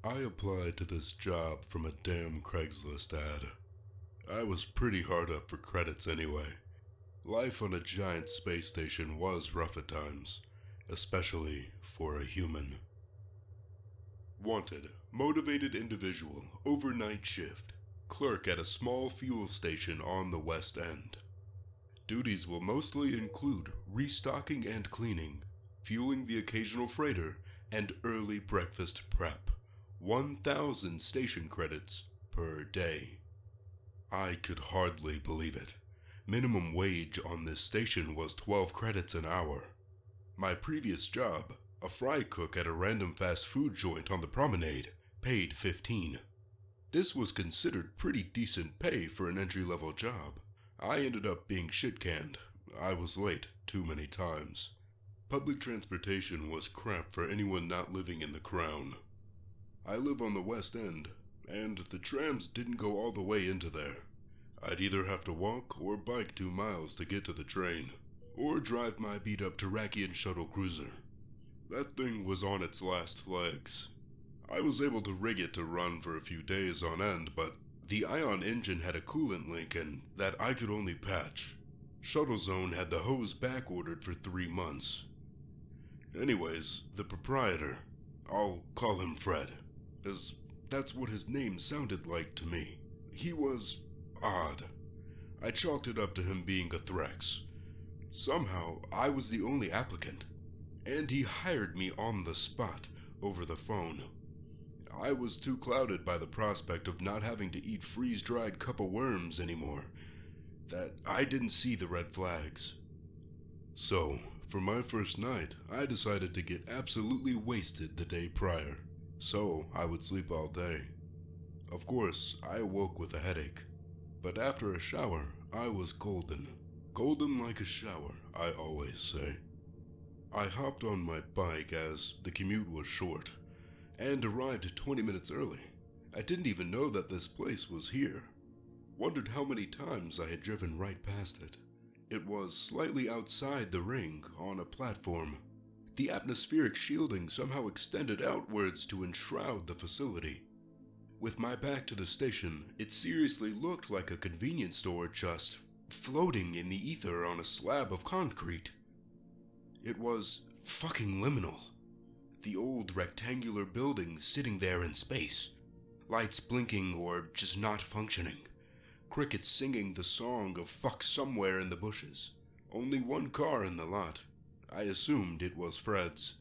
I applied to this job from a damn Craigslist ad. I was pretty hard up for credits anyway. Life on a giant space station was rough at times, especially for a human. Wanted, motivated individual, overnight shift, clerk at a small fuel station on the West End. Duties will mostly include restocking and cleaning, fueling the occasional freighter, and early breakfast prep. 1,000 station credits per day. I could hardly believe it. Minimum wage on this station was 12 credits an hour. My previous job, a fry cook at a random fast food joint on the promenade, paid 15. This was considered pretty decent pay for an entry-level job. I ended up being shit-canned. I was late too many times. Public transportation was crap for anyone not living in the Crown. I live on the West End, and the trams didn't go all the way into there. I'd either have to walk or bike 2 miles to get to the train, or drive my beat-up Tarakian shuttle cruiser. That thing was on its last legs. I was able to rig it to run for a few days on end, but the ion engine had a coolant leak and that I could only patch. Shuttle Zone had the hose back-ordered for 3 months. Anyways, the proprietor, I'll call him Fred, as that's what his name sounded like to me. He was odd. I chalked it up to him being a Threx. Somehow, I was the only applicant, and he hired me on the spot over the phone. I was too clouded by the prospect of not having to eat freeze-dried cup of worms anymore, that I didn't see the red flags. So, for my first night, I decided to get absolutely wasted the day prior, so I would sleep all day. Of course, I awoke with a headache, but after a shower, I was golden. Golden like a shower, I always say. I hopped on my bike as the commute was short, and arrived 20 minutes early. I didn't even know that this place was here. Wondered how many times I had driven right past it. It was slightly outside the ring, on a platform. The atmospheric shielding somehow extended outwards to enshroud the facility. With my back to the station, it seriously looked like a convenience store just floating in the ether on a slab of concrete. It was fucking liminal. The old rectangular building sitting there in space. Lights blinking or just not functioning. Crickets singing the song of fuck somewhere in the bushes. Only one car in the lot. I assumed it was Fred's.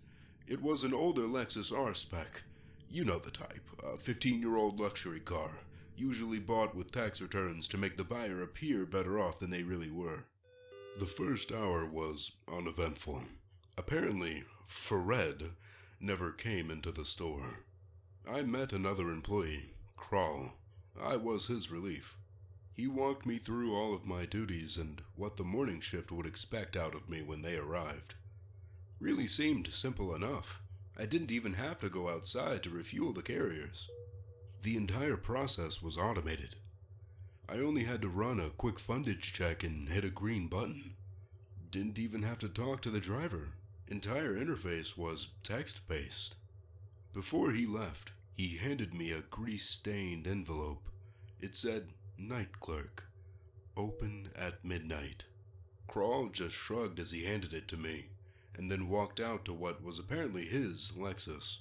It was an older Lexus R-Spec. You know the type, a 15-year-old luxury car, usually bought with tax returns to make the buyer appear better off than they really were. The first hour was uneventful. Apparently, Fred never came into the store. I met another employee, Kral. I was his relief. He walked me through all of my duties and what the morning shift would expect out of me when they arrived. Really seemed simple enough. I didn't even have to go outside to refuel the carriers. The entire process was automated. I only had to run a quick fundage check and hit a green button. Didn't even have to talk to the driver. Entire interface was text-based. Before he left, he handed me a grease-stained envelope. It said, "Night Clerk. Open at midnight." Kral just shrugged as he handed it to me, and then walked out to what was apparently his Lexus.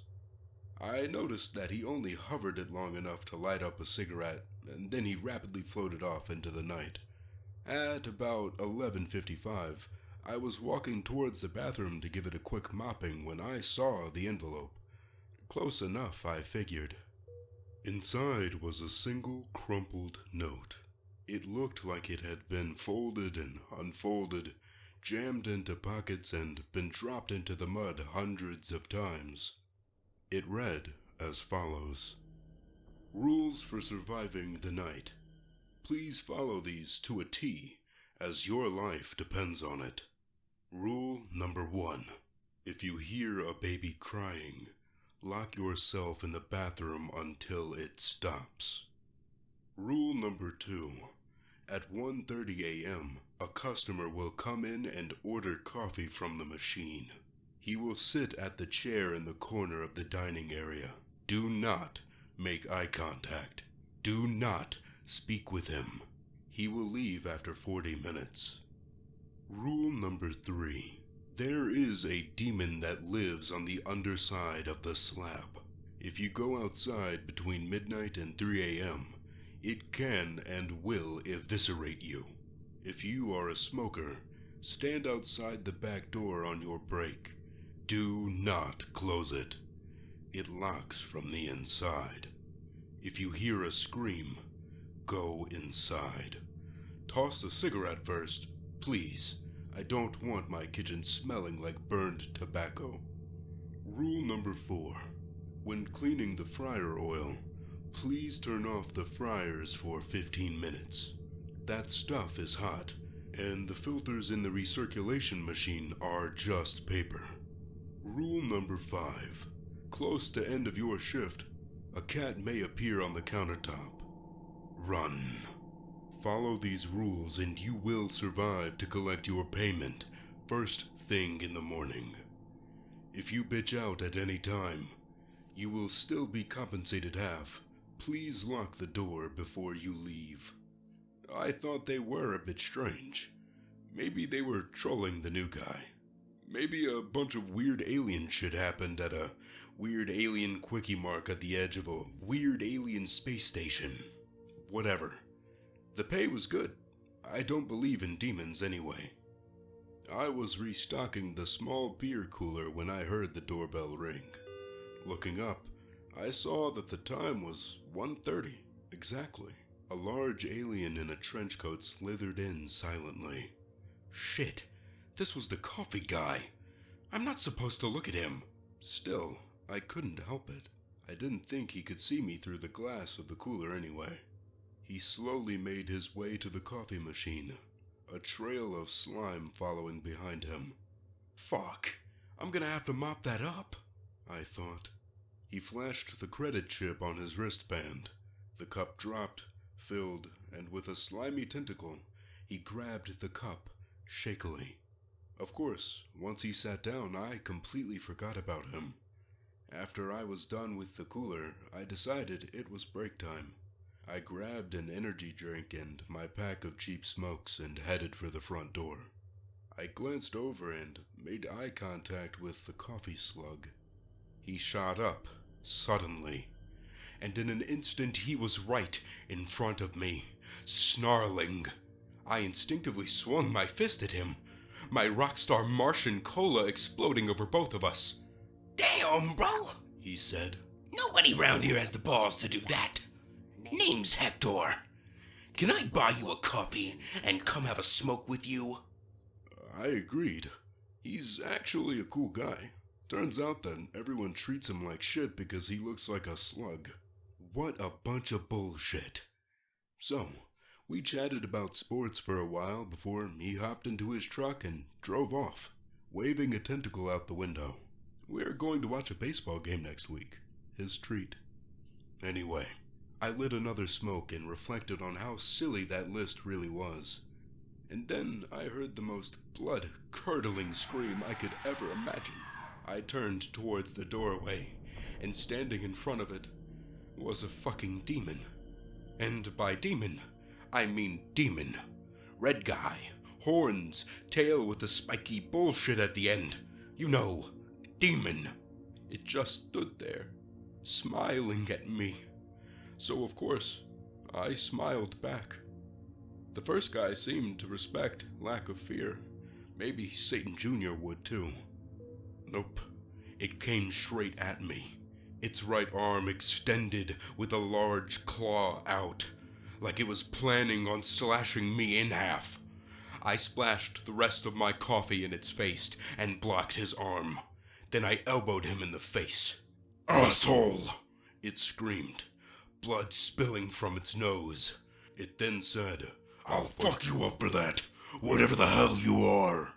I noticed that he only hovered it long enough to light up a cigarette, and then he rapidly floated off into the night. At about 11:55, I was walking towards the bathroom to give it a quick mopping when I saw the envelope. Close enough, I figured. Inside was a single crumpled note. It looked like it had been folded and unfolded, jammed into pockets and been dropped into the mud hundreds of times. It read as follows. Rules for surviving the night. Please follow these to a T, as your life depends on it. Rule number 1. If you hear a baby crying, lock yourself in the bathroom until it stops. Rule number 2. At 1:30 a.m., a customer will come in and order coffee from the machine. He will sit at the chair in the corner of the dining area. Do not make eye contact. Do not speak with him. He will leave after 40 minutes. Rule number 3. There is a demon that lives on the underside of the slab. If you go outside between midnight and 3 a.m., it can and will eviscerate you. If you are a smoker, stand outside the back door on your break. Do not close it. It locks from the inside. If you hear a scream, go inside. Toss the cigarette first, please. I don't want my kitchen smelling like burned tobacco. Rule number 4. When cleaning the fryer oil, please turn off the fryers for 15 minutes. That stuff is hot, and the filters in the recirculation machine are just paper. Rule number 5. Close to end of your shift, a cat may appear on the countertop. Run. Follow these rules and you will survive to collect your payment first thing in the morning. If you bitch out at any time, you will still be compensated half. Please lock the door before you leave. I thought they were a bit strange. Maybe they were trolling the new guy. Maybe a bunch of weird alien shit happened at a weird alien quickie mark at the edge of a weird alien space station. Whatever. The pay was good. I don't believe in demons anyway. I was restocking the small beer cooler when I heard the doorbell ring. Looking up, I saw that the time was 1:30, exactly. A large alien in a trench coat slithered in silently. Shit, this was the coffee guy. I'm not supposed to look at him. Still, I couldn't help it. I didn't think he could see me through the glass of the cooler anyway. He slowly made his way to the coffee machine, a trail of slime following behind him. Fuck, I'm gonna have to mop that up, I thought. He flashed the credit chip on his wristband. The cup dropped, filled, and with a slimy tentacle, he grabbed the cup shakily. Of course, once he sat down, I completely forgot about him. After I was done with the cooler, I decided it was break time. I grabbed an energy drink and my pack of cheap smokes and headed for the front door. I glanced over and made eye contact with the coffee slug. He shot up, suddenly, and in an instant he was right in front of me, snarling. I instinctively swung my fist at him, my rockstar Martian cola exploding over both of us. Damn, bro! He said. Nobody round here has the balls to do that. Name's Hector. Can I buy you a coffee and come have a smoke with you? I agreed. He's actually a cool guy. Turns out that everyone treats him like shit because he looks like a slug. What a bunch of bullshit. So, we chatted about sports for a while before he hopped into his truck and drove off, waving a tentacle out the window. We're going to watch a baseball game next week. His treat. Anyway, I lit another smoke and reflected on how silly that list really was. And then I heard the most blood-curdling scream I could ever imagine. I turned towards the doorway, and standing in front of it was a fucking demon. And by demon, I mean demon. Red guy, horns, tail with the spiky bullshit at the end. You know, demon. It just stood there, smiling at me. So of course, I smiled back. The first guy seemed to respect lack of fear. Maybe Satan Jr. would too. Nope. It came straight at me. Its right arm extended with a large claw out, like it was planning on slashing me in half. I splashed the rest of my coffee in its face and blocked his arm. Then I elbowed him in the face. "Asshole!" it screamed, blood spilling from its nose. It then said, "I'll fuck you up for that, whatever the hell you are."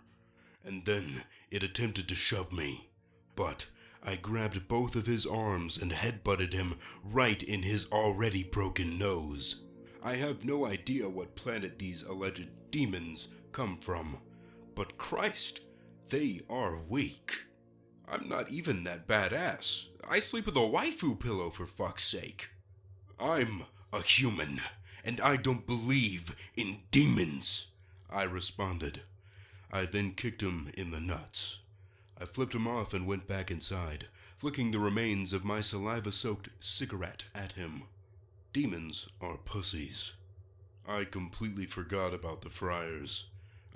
And then it attempted to shove me, but I grabbed both of his arms and headbutted him right in his already broken nose. I have no idea what planet these alleged demons come from, but Christ, they are weak. I'm not even that badass. I sleep with a waifu pillow, for fuck's sake. I'm a human, and I don't believe in demons, I responded. I then kicked him in the nuts. I flipped him off and went back inside, flicking the remains of my saliva-soaked cigarette at him. Demons are pussies. I completely forgot about the fryers.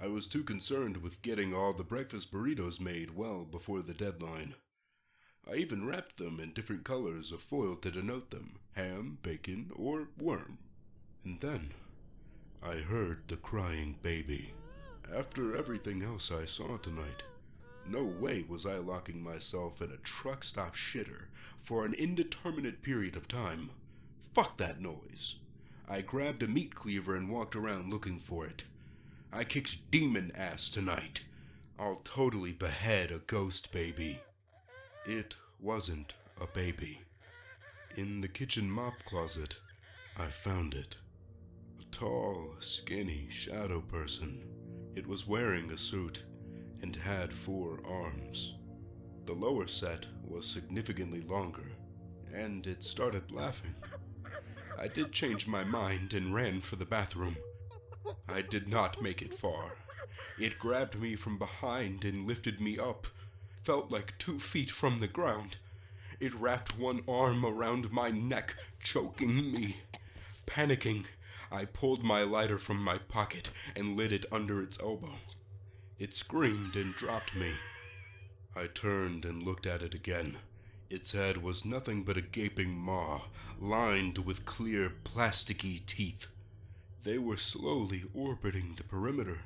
I was too concerned with getting all the breakfast burritos made well before the deadline. I even wrapped them in different colors of foil to denote them, ham, bacon, or worm. And then, I heard the crying baby. After everything else I saw tonight, no way was I locking myself in a truck stop shitter for an indeterminate period of time. Fuck that noise. I grabbed a meat cleaver and walked around looking for it. I kicked demon ass tonight. I'll totally behead a ghost baby. It wasn't a baby. In the kitchen mop closet, I found it. A tall, skinny shadow person. It was wearing a suit and had 4 arms. The lower set was significantly longer, and it started laughing. I did change my mind and ran for the bathroom. I did not make it far. It grabbed me from behind and lifted me up. Felt like 2 feet from the ground. It wrapped one arm around my neck, choking me. Panicking, I pulled my lighter from my pocket and lit it under its elbow. It screamed and dropped me. I turned and looked at it again. Its head was nothing but a gaping maw, lined with clear, plasticky teeth. They were slowly orbiting the perimeter.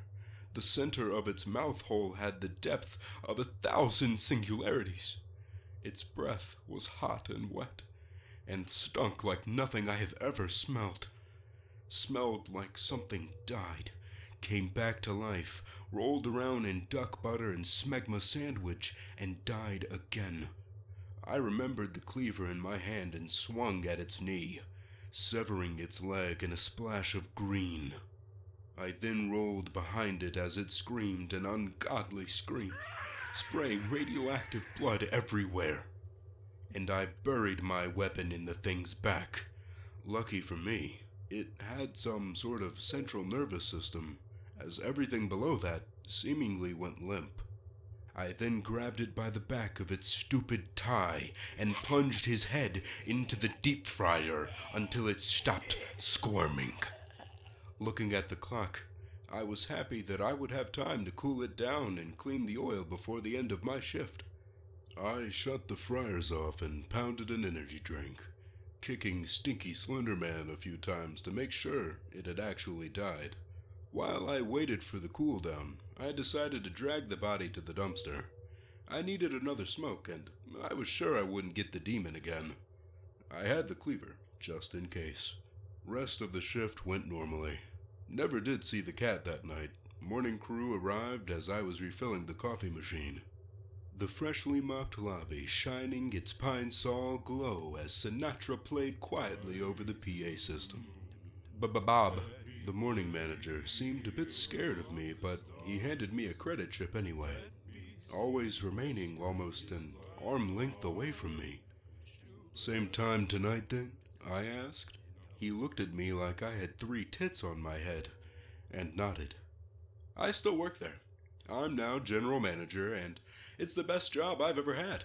The center of its mouth hole had the depth of 1,000 singularities. Its breath was hot and wet, and stunk like nothing I have ever smelled. Smelled like something died, came back to life, rolled around in duck butter and smegma sandwich, and died again. I remembered the cleaver in my hand and swung at its knee, severing its leg in a splash of green. I then rolled behind it as it screamed an ungodly scream, spraying radioactive blood everywhere. And I buried my weapon in the thing's back. Lucky for me, it had some sort of central nervous system, as everything below that seemingly went limp. I then grabbed it by the back of its stupid tie and plunged his head into the deep fryer until it stopped squirming. Looking at the clock, I was happy that I would have time to cool it down and clean the oil before the end of my shift. I shut the fryers off and pounded an energy drink, kicking Stinky Slender Man a few times to make sure it had actually died. While I waited for the cool down, I decided to drag the body to the dumpster. I needed another smoke, and I was sure I wouldn't get the demon again. I had the cleaver, just in case. Rest of the shift went normally. Never did see the cat that night. Morning crew arrived as I was refilling the coffee machine. The freshly mopped lobby shining its pine sol glow as Sinatra played quietly over the PA system. Bob, the morning manager, seemed a bit scared of me, but he handed me a credit chip anyway, always remaining almost an arm length away from me. Same time tonight then? I asked. He looked at me like I had 3 tits on my head, and nodded. I still work there. I'm now general manager, and it's the best job I've ever had.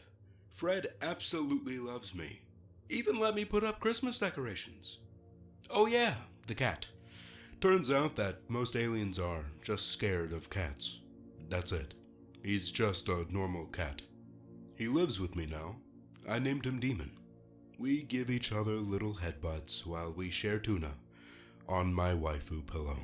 Fred absolutely loves me. Even let me put up Christmas decorations. Oh yeah, the cat. Turns out that most aliens are just scared of cats. That's it. He's just a normal cat. He lives with me now. I named him Demon. We give each other little headbutts while we share tuna on my waifu pillow.